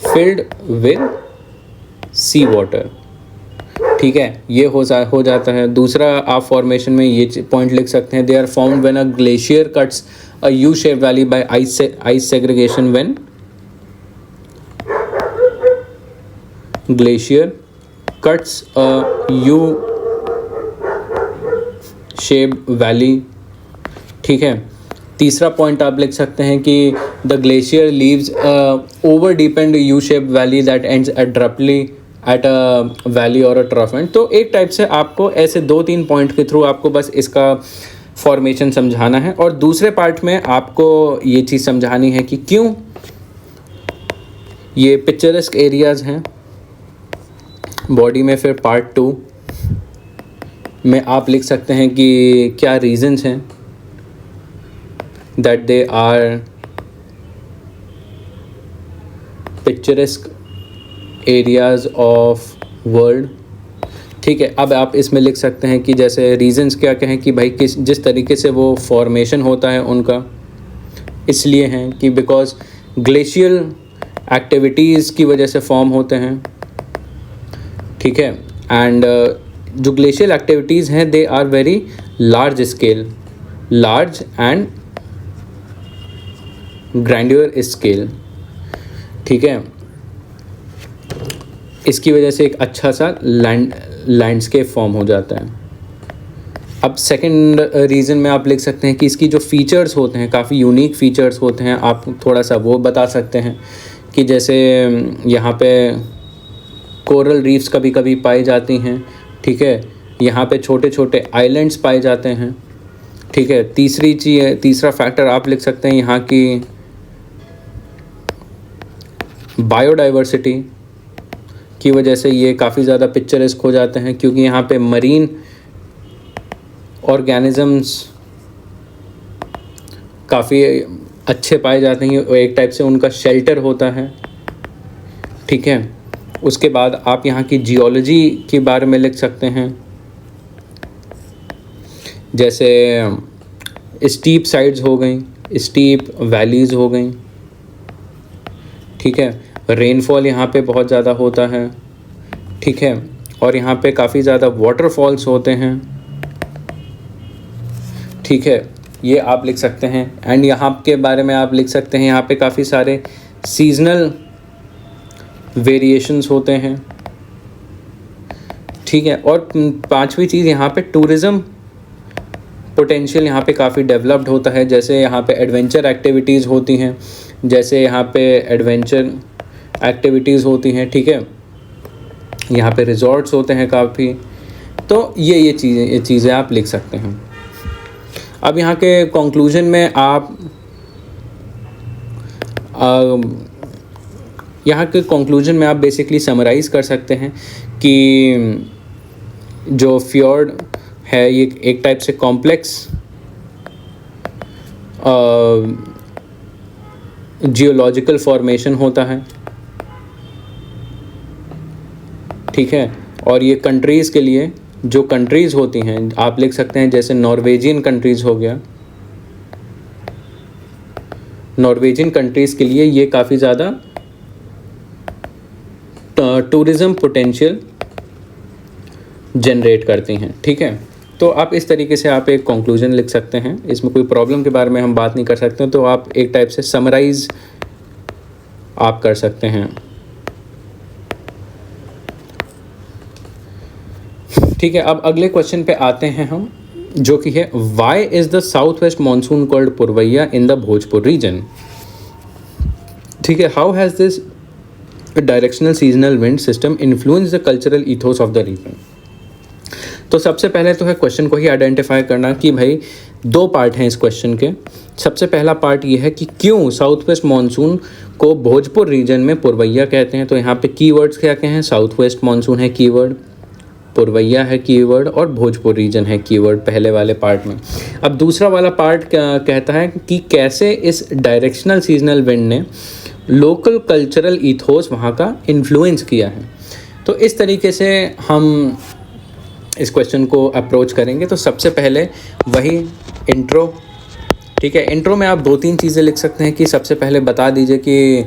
filled with sea water। ठीक है, ये हो जाता है। दूसरा आप फॉर्मेशन में ये पॉइंट लिख सकते हैं, they are formed when a glacier cuts a U shape valley by ice segregation. When glacier cuts a U shape valley. ठीक है, तीसरा पॉइंट आप लिख सकते हैं कि the glacier leaves overdeepened U shape valley that ends abruptly at a valley और a trough and. तो एक टाइप से आपको ऐसे 2-3 पॉइंट के थ्रू आपको बस इसका फॉर्मेशन समझाना है और दूसरे पार्ट में आपको ये चीज़ समझानी है कि क्यों ये पिक्चरस्क एरियाज हैं बॉडी में। फिर पार्ट 2 में आप लिख सकते हैं कि क्या रीजंस हैं that they are picturesque areas of world। ठीक है, अब आप इसमें लिख सकते हैं कि जैसे रीजंस क्या कहें कि भाई जिस तरीके से वो फॉर्मेशन होता है उनका, इसलिए हैं कि बिकॉज ग्लेशियल एक्टिविटीज़ की वजह से फॉर्म होते हैं। ठीक है, एंड जो ग्लेशियल एक्टिविटीज़ हैं they are very large scale, large and grandeur scale. ठीक है, इसकी वजह से एक अच्छा सा लैंडस्केप फॉर्म हो जाता है। अब सेकंड रीज़न में आप लिख सकते हैं कि इसकी जो फीचर्स होते हैं काफ़ी यूनिक फीचर्स होते हैं, आप थोड़ा सा वो बता सकते हैं कि जैसे यहाँ पे कोरल रीफ्स कभी कभी पाई जाती हैं। ठीक है, यहाँ पे छोटे छोटे आइलैंड्स पाए जाते हैं। ठीक है, तीसरा फैक्टर आप लिख सकते हैं यहाँ की बायोडाइवर्सिटी की वजह से ये काफ़ी ज़्यादा पिक्चरेस्क हो जाते हैं, क्योंकि यहाँ पे मरीन ऑर्गेनिजम्स काफ़ी अच्छे पाए जाते हैं, एक टाइप से उनका शेल्टर होता है। ठीक है, उसके बाद आप यहाँ की जियोलॉजी के बारे में लिख सकते हैं, जैसे स्टीप साइड्स हो गई, स्टीप वैलीज़ हो गई। ठीक है, रेनफॉल यहाँ पे बहुत ज़्यादा होता है। ठीक है, और यहाँ पे काफ़ी ज़्यादा वाटरफॉल्स होते हैं। ठीक है, ये आप लिख सकते हैं। एंड यहाँ के बारे में आप लिख सकते हैं यहाँ पे काफ़ी सारे सीजनल वेरिएशंस होते हैं। ठीक है, और पांचवी चीज़ यहाँ पे टूरिज़्म पोटेंशियल यहाँ पे काफ़ी डेवलप्ड होता है। जैसे यहाँ पे एडवेंचर एक्टिविटीज़ होती हैं, जैसे यहाँ पे एडवेंचर एक्टिविटीज़ होती हैं। ठीक है, यहाँ पे रिजॉर्ट्स होते हैं काफ़ी। तो ये चीज़ें आप लिख सकते हैं। अब यहाँ के कंक्लूजन में आप बेसिकली समराइज़ कर सकते हैं कि जो फ्योर्ड है ये एक टाइप से कॉम्प्लेक्स जियोलॉजिकल फॉर्मेशन होता है। ठीक है, और ये कंट्रीज़ के लिए जो कंट्रीज़ होती हैं आप लिख सकते हैं, जैसे नॉर्वेजियन कंट्रीज़ हो गया, नॉर्वेजियन कंट्रीज़ के लिए ये काफ़ी ज़्यादा टूरिज़्म पोटेंशियल जनरेट करती हैं। ठीक है, तो आप इस तरीके से आप एक कंक्लूजन लिख सकते हैं। इसमें कोई प्रॉब्लम के बारे में हम बात नहीं कर सकते, तो आप एक टाइप से समराइज़ आप कर सकते हैं। ठीक है, अब अगले क्वेश्चन पे आते हैं हम, जो कि है why is the south west monsoon called purvaiya in the Bhojpur region. ठीक है, how has this directional seasonal wind system influence the cultural ethos of the region. तो सबसे पहले तो है क्वेश्चन को ही आइडेंटिफाई करना कि भाई दो पार्ट हैं इस क्वेश्चन के। सबसे पहला पार्ट ये है कि क्यों साउथ वेस्ट मानसून को भोजपुर रीजन में पुरवैया कहते हैं। तो यहाँ पे कीवर्ड्स क्या क्या हैं, साउथ वेस्ट मानसून है कीवर्ड, पुरवैया है कीवर्ड, और भोजपुर रीजन है कीवर्ड पहले वाले पार्ट में। अब दूसरा वाला पार्ट कहता है कि कैसे इस डायरेक्शनल सीजनल विंड ने लोकल कल्चरल इथोस वहाँ का इन्फ्लुएंस किया है। तो इस तरीके से हम इस क्वेश्चन को अप्रोच करेंगे। तो सबसे पहले वही इंट्रो। ठीक है, इंट्रो में आप दो तीन चीज़ें लिख सकते हैं कि सबसे पहले बता दीजिए कि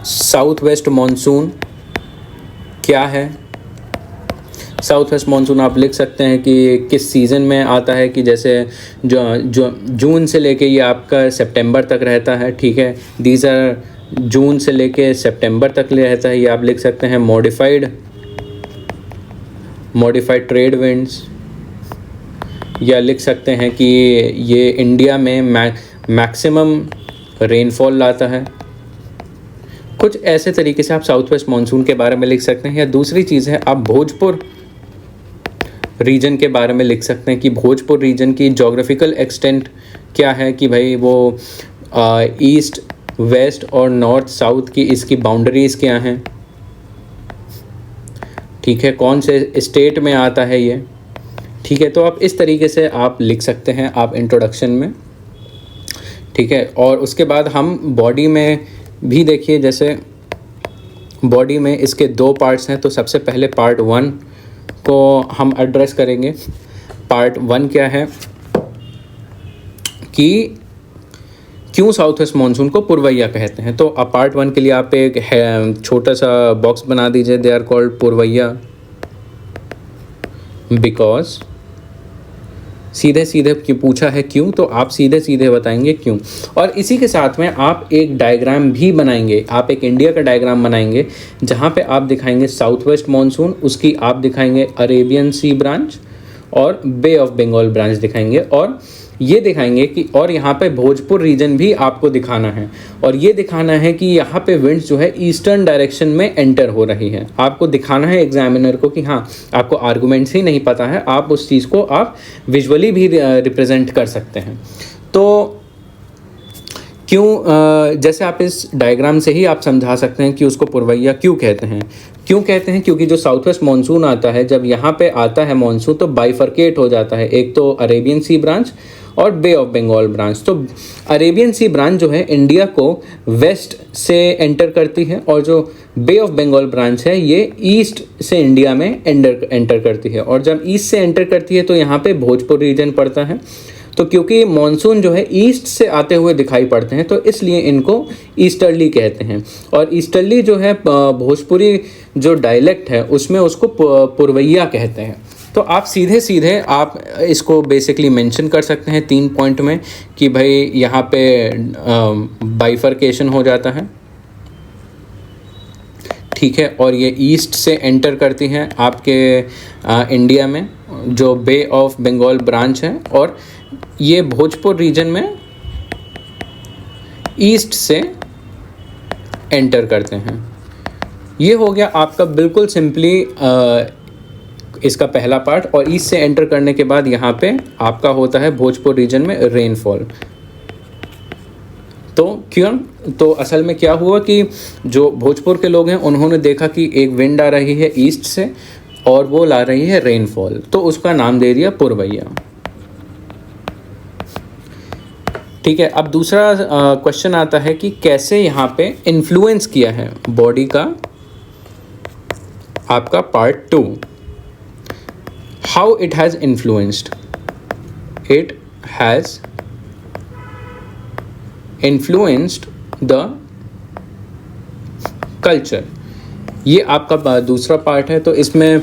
साउथ वेस्ट मानसून क्या है। साउथ वेस्ट मानसून आप लिख सकते हैं कि किस सीज़न में आता है, कि जैसे जो जून से लेके ये आपका सितंबर तक रहता है। ठीक है, दीज आर जून से लेके सितंबर तक रहता है, ये आप लिख सकते हैं। मॉडिफाइड ट्रेड विंड्स, या लिख सकते हैं कि ये इंडिया में मैक्सिमम रेनफॉल लाता है। कुछ ऐसे तरीके से आप साउथ वेस्ट मानसून के बारे में लिख सकते हैं। या दूसरी चीज़ है, आप भोजपुर रीजन के बारे में लिख सकते हैं कि भोजपुर रीजन की जोग्राफिकल एक्सटेंट क्या है, कि भाई वो ईस्ट वेस्ट और नॉर्थ साउथ की इसकी बाउंड्रीज़ क्या हैं। ठीक है, कौन से स्टेट में आता है ये। ठीक है, तो आप इस तरीके से आप लिख सकते हैं आप इंट्रोडक्शन में। ठीक है, और उसके बाद हम बॉडी में भी देखिए, जैसे बॉडी में इसके दो पार्ट्स हैं। तो सबसे पहले पार्ट 1 को हम एड्रेस करेंगे। पार्ट 1 क्या है कि क्यों साउथ वेस्ट मानसून को पुरवैया कहते हैं। तो अब पार्ट 1 के लिए आप एक छोटा सा बॉक्स बना दीजिए, दे आर कॉल्ड पुरवैया बिकॉज। सीधे सीधे पूछा है क्यों, तो आप सीधे सीधे बताएंगे क्यों। और इसी के साथ में आप एक डायग्राम भी बनाएंगे, आप एक इंडिया का डायग्राम बनाएंगे जहाँ पे आप दिखाएंगे साउथ वेस्ट मानसून, उसकी आप दिखाएंगे अरेबियन सी ब्रांच और बे ऑफ बंगाल ब्रांच दिखाएंगे, और ये दिखाएंगे कि और यहाँ पे भोजपुर रीजन भी आपको दिखाना है, और ये दिखाना है कि यहाँ पे विंड्स जो है ईस्टर्न डायरेक्शन में एंटर हो रही है। आपको दिखाना है एग्जामिनर को कि हाँ, आपको आर्गुमेंट्स ही नहीं पता है, आप उस चीज़ को आप विजुअली भी रिप्रेजेंट कर सकते हैं। तो क्यों, जैसे आप इस डायग्राम से ही आप समझा सकते हैं कि उसको पुरवैया क्यों कहते हैं। क्यों कहते हैं, क्योंकि जो साउथ वेस्ट मानसून आता है, जब यहाँ पे आता है मानसून, तो बाइफर्केट हो जाता है, एक तो अरेबियन सी ब्रांच और बे ऑफ बंगाल ब्रांच। तो अरेबियन सी ब्रांच जो है इंडिया को वेस्ट से एंटर करती है, और जो बे ऑफ बंगाल ब्रांच है ये ईस्ट से इंडिया में एंटर करती है। और जब ईस्ट से एंटर करती है तो यहाँ पे भोजपुर रीजन पड़ता है। तो क्योंकि मॉनसून जो है ईस्ट से आते हुए दिखाई पड़ते हैं, तो इसलिए इनको ईस्टर्ली कहते हैं। और ईस्टर्ली जो है भोजपुरी जो डायलेक्ट है उसमें उसको पुरवैया कहते हैं। तो आप सीधे सीधे आप इसको बेसिकली मेंशन कर सकते हैं 3 पॉइंट में कि भाई यहाँ पे बाइफर्केशन हो जाता है। ठीक है, और ये ईस्ट से एंटर करती हैं आपके इंडिया में जो बे ऑफ बंगाल ब्रांच है, और ये भोजपुर रीजन में ईस्ट से एंटर करते हैं। ये हो गया आपका बिल्कुल सिंपली इसका पहला पार्ट। और ईस्ट से एंटर करने के बाद यहाँ पे आपका होता है भोजपुर रीजन में रेनफॉल। तो क्यों, तो असल में क्या हुआ कि जो भोजपुर के लोग हैं उन्होंने देखा कि एक विंड आ रही है ईस्ट से और वो ला रही है रेनफॉल, तो उसका नाम दे दिया पुरवैया। ठीक है, अब दूसरा क्वेश्चन आता है कि कैसे यहाँ पे इन्फ्लुएंस किया है बॉडी का आपका part 2। How it has influenced, it has influenced the culture. ये आपका दूसरा पार्ट है। तो इसमें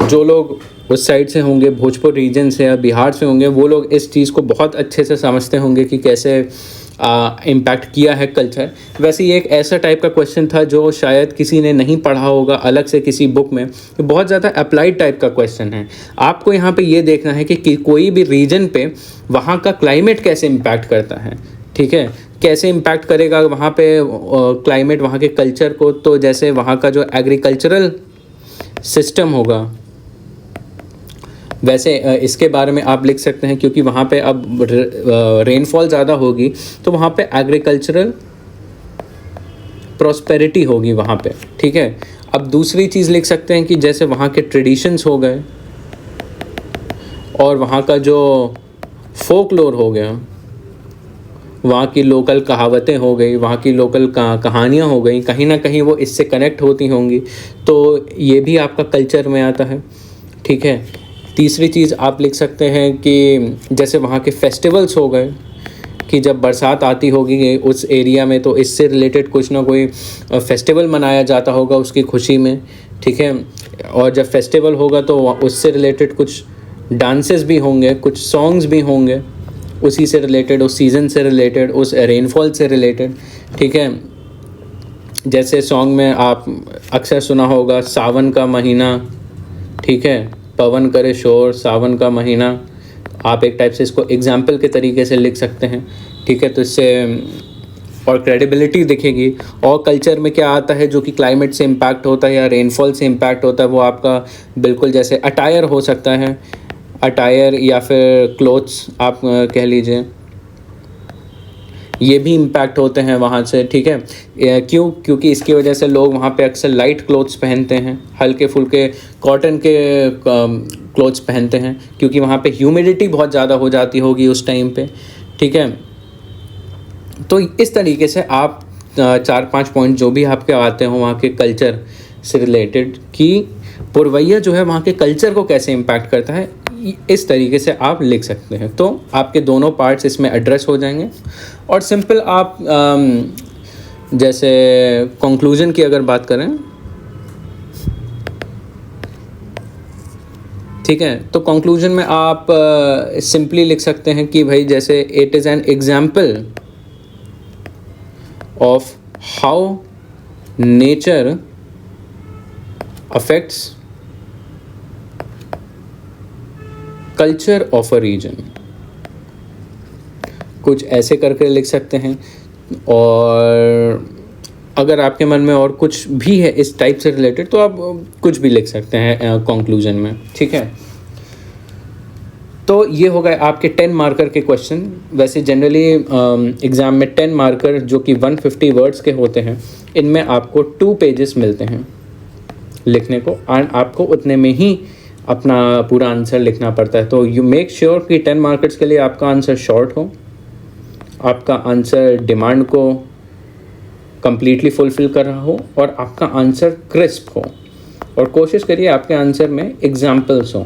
जो लोग उस साइड से होंगे, भोजपुर रीजन से या बिहार से होंगे, वो लोग इस चीज़ को बहुत अच्छे से समझते होंगे कि कैसे इम्पैक्ट किया है कल्चर। वैसे ये एक ऐसा टाइप का क्वेश्चन था जो शायद किसी ने नहीं पढ़ा होगा अलग से किसी बुक में, तो बहुत ज़्यादा अप्लाइड टाइप का क्वेश्चन है। आपको यहाँ पे ये देखना है कि कोई भी रीजन पे वहाँ का क्लाइमेट कैसे इम्पैक्ट करता है, ठीक है, कैसे इम्पैक्ट करेगा वहाँ पे क्लाइमेट वहाँ के कल्चर को। तो जैसे वहाँ का जो एग्रीकल्चरल सिस्टम होगा, वैसे इसके बारे में आप लिख सकते हैं, क्योंकि वहाँ पे अब रेनफॉल ज़्यादा होगी तो वहाँ पे एग्रीकल्चरल प्रॉस्पेरिटी होगी वहाँ पे, ठीक है। अब दूसरी चीज़ लिख सकते हैं कि जैसे वहाँ के ट्रेडिशंस हो गए और वहाँ का जो फोकलोर हो गया, वहाँ की लोकल कहावतें हो गई, वहाँ की लोकल कहानियाँ हो गई, कहीं ना कहीं वो इससे कनेक्ट होती होंगी, तो ये भी आपका कल्चर में आता है, ठीक है। तीसरी चीज़ आप लिख सकते हैं कि जैसे वहाँ के फेस्टिवल्स हो गए, कि जब बरसात आती होगी उस एरिया में तो इससे रिलेटेड कुछ ना कोई फेस्टिवल मनाया जाता होगा उसकी खुशी में, ठीक है। और जब फेस्टिवल होगा तो उससे रिलेटेड कुछ डांसेस भी होंगे, कुछ सॉन्ग्स भी होंगे उसी से रिलेटेड, उस सीज़न से रिलेटेड, उस रेनफॉल से रिलेटेड, ठीक है। जैसे सॉन्ग में आप अक्सर सुना होगा सावन का महीना, ठीक है, पवन करे शोर सावन का महीना, आप एक टाइप से इसको एग्जाम्पल के तरीके से लिख सकते हैं, ठीक है। तो इससे और क्रेडिबिलिटी दिखेगी। और कल्चर में क्या आता है जो कि क्लाइमेट से इम्पैक्ट होता है या रेनफॉल से इम्पैक्ट होता है, वो आपका बिल्कुल जैसे अटायर हो सकता है, अटायर या फिर क्लोथ्स आप कह लीजिए, ये भी इम्पैक्ट होते हैं वहाँ से, ठीक है। क्योंकि इसकी वजह से लोग वहाँ पे अक्सर लाइट क्लोथ्स पहनते हैं, हल्के फुल्के कॉटन के क्लोथ्स पहनते हैं, क्योंकि वहाँ पे ह्यूमिडिटी बहुत ज़्यादा हो जाती होगी उस टाइम पे, ठीक है। तो इस तरीके से आप 4-5 पॉइंट जो भी आपके आते हों वहाँ के कल्चर से रिलेटेड, कि पुरवैया जो है वहाँ के कल्चर को कैसे इम्पैक्ट करता है, इस तरीके से आप लिख सकते हैं। तो आपके दोनों पार्ट्स इसमें एड्रेस हो जाएंगे। और सिंपल आप जैसे कंक्लूजन की अगर बात करें, ठीक है, तो कंक्लूजन में आप सिंपली लिख सकते हैं कि भाई जैसे it is an example of how nature affects culture of a region, कुछ ऐसे करके लिख सकते हैं। और अगर आपके मन में और कुछ भी है इस टाइप से रिलेटेड तो आप कुछ भी लिख सकते हैं कंक्लूजन में, ठीक है। तो ये हो गए आपके 10 मार्कर के क्वेश्चन। वैसे जनरली एग्ज़ाम में 10 मार्कर जो कि 150 वर्ड्स के होते हैं, इनमें आपको 2 पेजेस मिलते हैं लिखने को, एंड आपको उतने में ही अपना पूरा आंसर लिखना पड़ता है। तो यू मेक श्योर कि 10 मार्कर्स के लिए आपका आंसर शॉर्ट हो, आपका आंसर डिमांड को कंप्लीटली फुलफ़िल कर रहा हो, और आपका आंसर क्रिस्प हो। और कोशिश करिए आपके आंसर में एग्जाम्पल्स हों,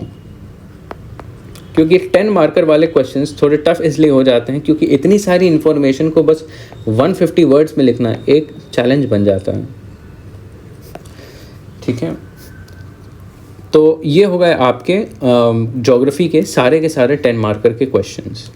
क्योंकि 10 मार्कर वाले क्वेश्चंस थोड़े टफ इसलिए हो जाते हैं क्योंकि इतनी सारी इन्फॉर्मेशन को बस 150 वर्ड्स में लिखना एक चैलेंज बन जाता है, ठीक है। तो ये हो गए आपके ज्योग्राफी के सारे 10 मार्कर के क्वेश्चंस।